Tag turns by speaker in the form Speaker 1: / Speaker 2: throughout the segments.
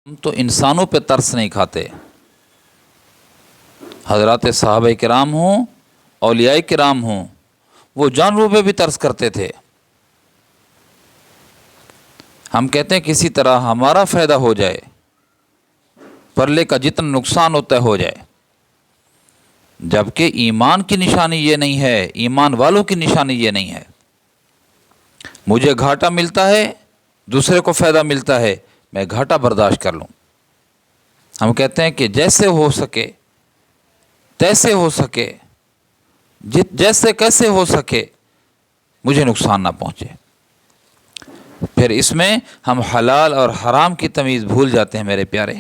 Speaker 1: ہم تو انسانوں پہ ترس نہیں کھاتے. حضرات صحابہ کرام ہوں، اولیاء کرام ہوں، وہ جانوروں پہ بھی ترس کرتے تھے. ہم کہتے ہیں کسی طرح ہمارا فائدہ ہو جائے، پرلے کا جتنا نقصان ہوتا ہے ہو جائے، جبکہ ایمان کی نشانی یہ نہیں ہے، ایمان والوں کی نشانی یہ نہیں ہے. مجھے گھاٹا ملتا ہے، دوسرے کو فائدہ ملتا ہے، میں گھاٹا برداشت کر لوں. ہم کہتے ہیں کہ جیسے ہو سکے تیسے ہو سکے، جیسے کیسے ہو سکے مجھے نقصان نہ پہنچے. پھر اس میں ہم حلال اور حرام کی تمیز بھول جاتے ہیں. میرے پیارے،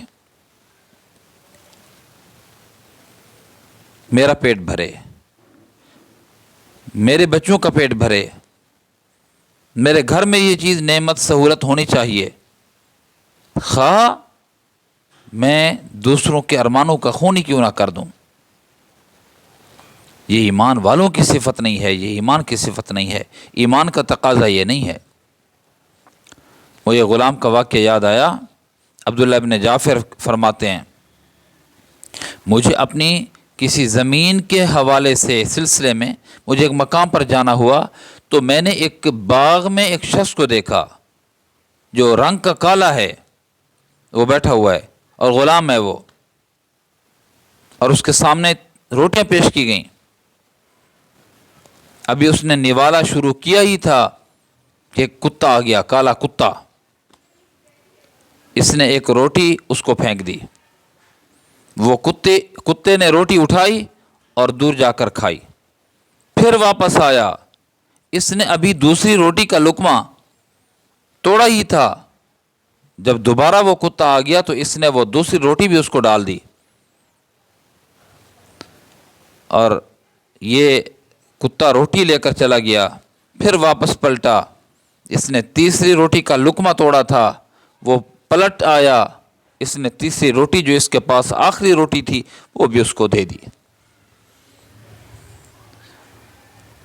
Speaker 1: میرا پیٹ بھرے، میرے بچوں کا پیٹ بھرے، میرے گھر میں یہ چیز نعمت سہولت ہونی چاہیے، خواہ میں دوسروں کے ارمانوں کا خون ہی کیوں نہ کر دوں. یہ ایمان والوں کی صفت نہیں ہے، یہ ایمان کی صفت نہیں ہے، ایمان کا تقاضا یہ نہیں ہے. وہ یہ غلام کا واقعہ یاد آیا. عبداللہ ابن جعفر فرماتے ہیں، مجھے اپنی کسی زمین کے حوالے سے سلسلے میں مجھے ایک مقام پر جانا ہوا تو میں نے ایک باغ میں ایک شخص کو دیکھا جو رنگ کا کالا ہے، وہ بیٹھا ہوا ہے اور غلام ہے وہ، اور اس کے سامنے روٹیاں پیش کی گئیں. ابھی اس نے نوالا شروع کیا ہی تھا کہ ایک کتا آ گیا، کالا کتا. اس نے ایک روٹی اس کو پھینک دی. وہ کتے نے روٹی اٹھائی اور دور جا کر کھائی. پھر واپس آیا، اس نے ابھی دوسری روٹی کا لقمہ توڑا ہی تھا. جب دوبارہ وہ کتا آ گیا تو اس نے وہ دوسری روٹی بھی اس کو ڈال دی. اور یہ کتا روٹی لے کر چلا گیا. پھر واپس پلٹا، اس نے تیسری روٹی کا لقمہ توڑا تھا، وہ پلٹ آیا، اس نے تیسری روٹی جو اس کے پاس آخری روٹی تھی وہ بھی اس کو دے دی.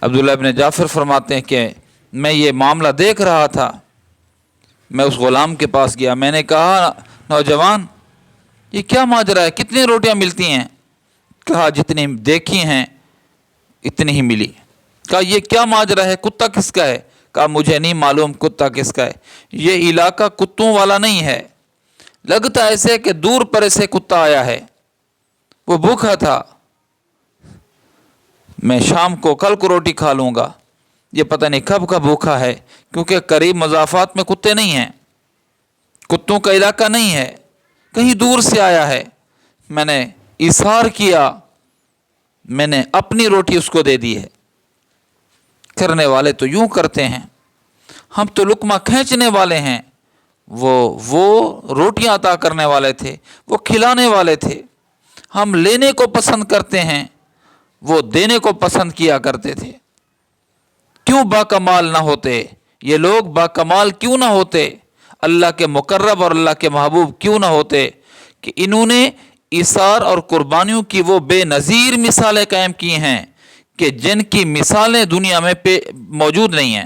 Speaker 1: عبداللہ ابن جعفر فرماتے ہیں کہ میں یہ معاملہ دیکھ رہا تھا. میں اس غلام کے پاس گیا، میں نے کہا، نوجوان یہ کیا ماجرا ہے، کتنی روٹیاں ملتی ہیں؟ کہا جتنی دیکھی ہیں اتنی ہی ملی. کہا یہ کیا ماجرا ہے، کتا کس کا ہے؟ کہا مجھے نہیں معلوم کتا کس کا ہے، یہ علاقہ کتوں والا نہیں ہے، لگتا ایسے کہ دور پر سے کتا آیا ہے، وہ بھوکا تھا، میں شام کو کل کو روٹی کھا لوں گا، یہ پتہ نہیں کب کا بھوکا ہے، کیونکہ قریب مضافات میں کتے نہیں ہیں، کتوں کا علاقہ نہیں ہے، کہیں دور سے آیا ہے. میں نے ایثار کیا، میں نے اپنی روٹی اس کو دے دی ہے. کرنے والے تو یوں کرتے ہیں، ہم تو لقمہ کھینچنے والے ہیں، وہ روٹیاں عطا کرنے والے تھے، وہ کھلانے والے تھے. ہم لینے کو پسند کرتے ہیں، وہ دینے کو پسند کیا کرتے تھے. کیوں باکمال نہ ہوتے یہ لوگ، باکمال کیوں نہ ہوتے، اللہ کے مقرب اور اللہ کے محبوب کیوں نہ ہوتے کہ انہوں نے ایثار اور قربانیوں کی وہ بے نظیر مثالیں قائم کی ہیں کہ جن کی مثالیں دنیا میں موجود نہیں ہیں.